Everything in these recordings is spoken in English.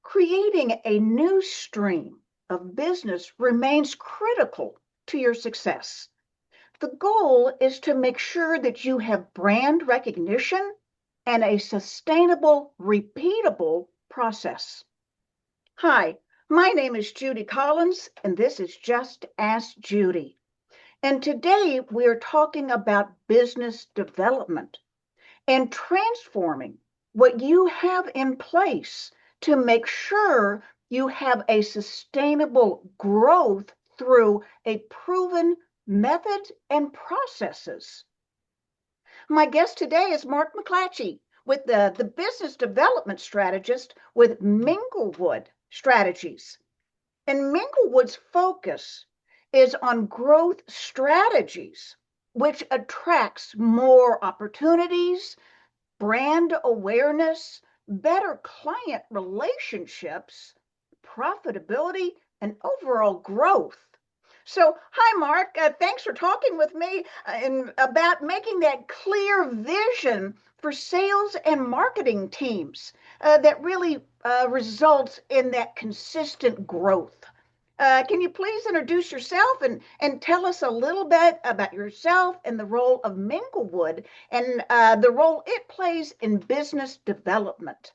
Creating a new stream of business remains critical to your success. The goal is to make sure that you have brand recognition and a sustainable, repeatable process. Hi, my name is Judy Collins, and this is Just Ask Judy. And today we're talking about business development and transforming what you have in place to make sure you have a sustainable growth through a proven method and processes. My guest today is Mark McClatchey with the business development strategist with Minglewood Strategies. And Minglewood's focus is on growth strategies, which attracts more opportunities, brand awareness, better client relationships, profitability, and overall growth. So, hi, Mark. Thanks for talking with me about making that clear vision for sales and marketing teams that really results in that consistent growth. Can you please introduce yourself and tell us a little bit about yourself and the role of Minglewood and the role it plays in business development?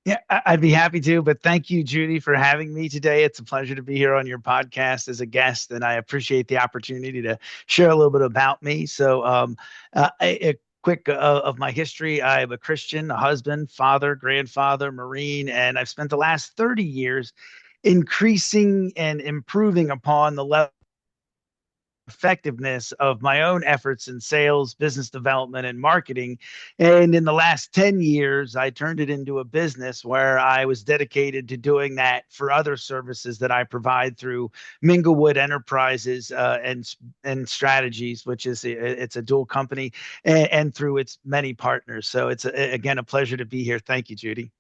Yeah, I'd be happy to, but thank you, Judy, for having me today. It's a pleasure to be here on your podcast as a guest, and I appreciate the opportunity to share a little bit about me. A quick of my history. I'm a Christian, a husband, father, grandfather, Marine, and I've spent the last 30 years increasing and improving upon the level effectiveness of my own efforts in sales, business development, and marketing. And in the last 10 years, I turned it into a business where I was dedicated to doing that for other services that I provide through Minglewood Enterprises and Strategies, which is it's a dual company, and through its many partners. So it's again a pleasure to be here. Thank you, Judy.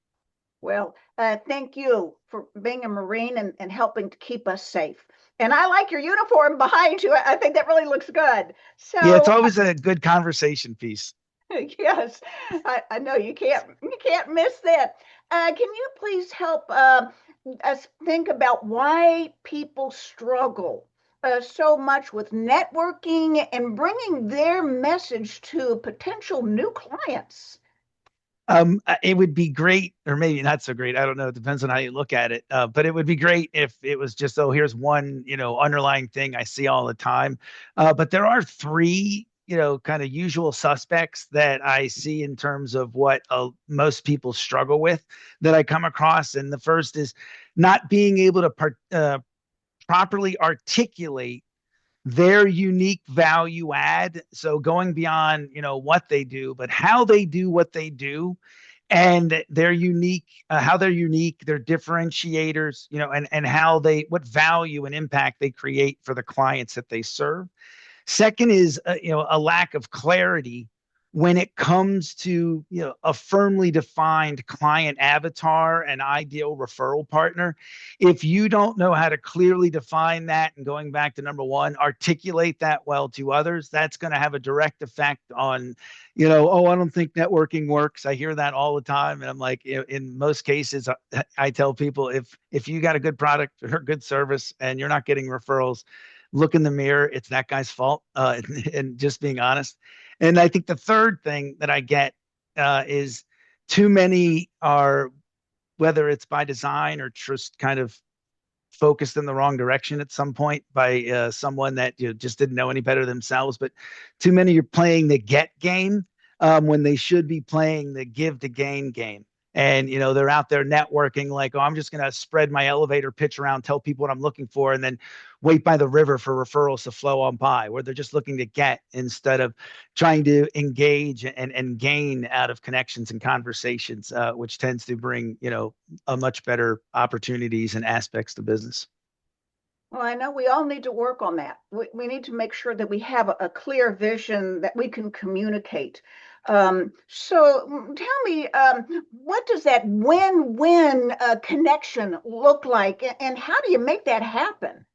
Well, thank you for being a Marine and helping to keep us safe. And I like your uniform behind you. I think that really looks good. Yeah, it's So, always a good conversation piece. yes, I know you can't miss that. Can you please help us think about why people struggle so much with networking and bringing their message to potential new clients? It would be great, or maybe not so great. I don't know. It depends on how you look at it. But it would be great if it was just, oh, here's one, underlying thing I see all the time. But there are three, kind of usual suspects that I see in terms of what most people struggle with that I come across. And the first is not being able to properly articulate their unique value add. So going beyond, what they do, but how they do what they do and their unique, how they're unique, their differentiators, and what value and impact they create for the clients that they serve. Second is, a lack of clarity when it comes to, a firmly defined client avatar and ideal referral partner. If you don't know how to clearly define that, and going back to number one, articulate that well to others, that's going to have a direct effect on, oh, I don't think networking works. I hear that all the time. And I'm like, in most cases, I tell people, if you got a good product or good service and you're not getting referrals, look in the mirror. It's that guy's fault. And just being honest. And I think the third thing that I get is too many are, whether it's by design or just kind of focused in the wrong direction at some point by someone that just didn't know any better themselves. But too many are playing the get game when they should be playing the give to gain game. And they're out there networking like, oh, I'm just going to spread my elevator pitch around, tell people what I'm looking for, and then wait by the river for referrals to flow on by, where they're just looking to get instead of trying to engage and gain out of connections and conversations, which tends to bring a much better opportunities and aspects to business. Well, I know we all need to work on that. We need to make sure that we have a clear vision that we can communicate. So tell me, what does that win-win connection look like, and how do you make that happen?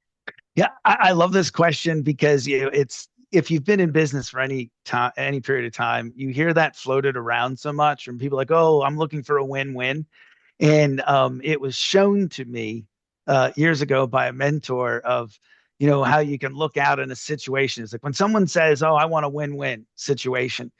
Yeah, I love this question because it's if you've been in business for any time, any period of time, you hear that floated around so much from people like, "Oh, I'm looking for a win-win." And it was shown to me years ago by a mentor of, how you can look out in a situation. It's like when someone says, "Oh, I want a win-win situation,"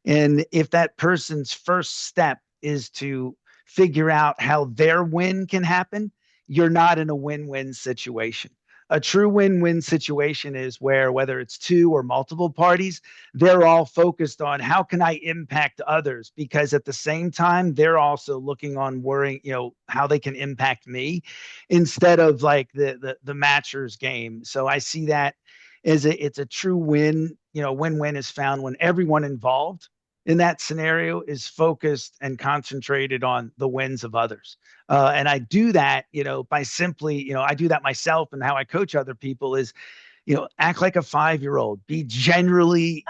and if that person's first step is to figure out how their win can happen, you're not in a win-win situation. A true win-win situation is where, whether it's two or multiple parties, they're all focused on how can I impact others, because at the same time they're also looking on worrying, how they can impact me, instead of like the matchers game. So I see that as it's a true win. Win-win is found when everyone involved in that scenario is focused and concentrated on the wins of others. And I do that, by simply, I do that myself, and how I coach other people is, act like a 5-year old, be generally,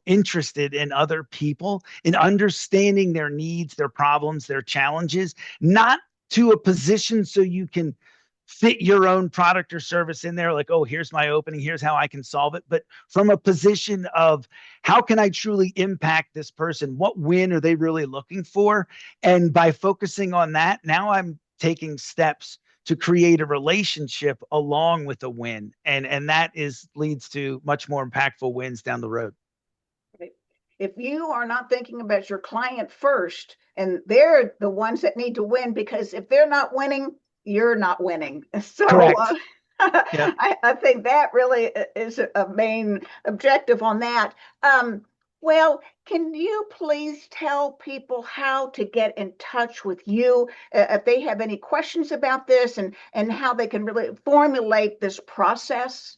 interested in other people, in understanding their needs, their problems, their challenges, not to a position so you can fit your own product or service in there, like, oh, here's my opening, here's how I can solve it, but from a position of how can I truly impact this person, what win are they really looking for, and by focusing on that, now I'm taking steps to create a relationship along with a win, and that is leads to much more impactful wins down the road. If you are not thinking about your client first, and they're the ones that need to win, because if they're not winning, you're not winning. So Correct. Yeah. I think that really is a main objective on that. Well, can you please tell people how to get in touch with you if they have any questions about this, and how they can really formulate this process?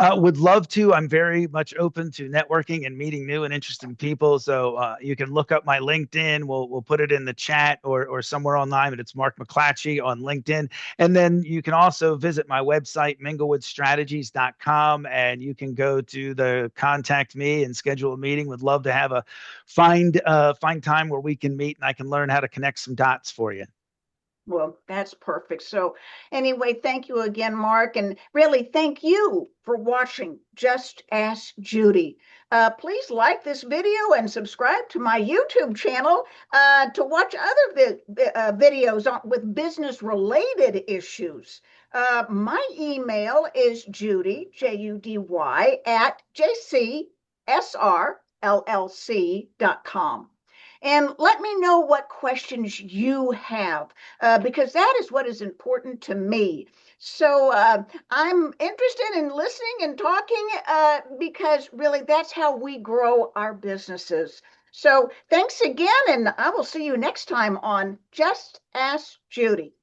Would love to. I'm very much open to networking and meeting new and interesting people. So you can look up my LinkedIn. We'll put it in the chat or somewhere online, but it's Mark McClatchey on LinkedIn. And then you can also visit my website, minglewoodstrategies.com, and you can go to the contact me and schedule a meeting. Would love to have a find time where we can meet and I can learn how to connect some dots for you. Well, that's perfect. So, anyway, thank you again, Mark. And really, thank you for watching Just Ask Judy. Please like this video and subscribe to my YouTube channel to watch other videos with business related issues. My email is Judy, Judy, at jcsrllc.com. And let me know what questions you have, because that is what is important to me. So I'm interested in listening and talking, because really that's how we grow our businesses. So thanks again, and I will see you next time on Just Ask Judy.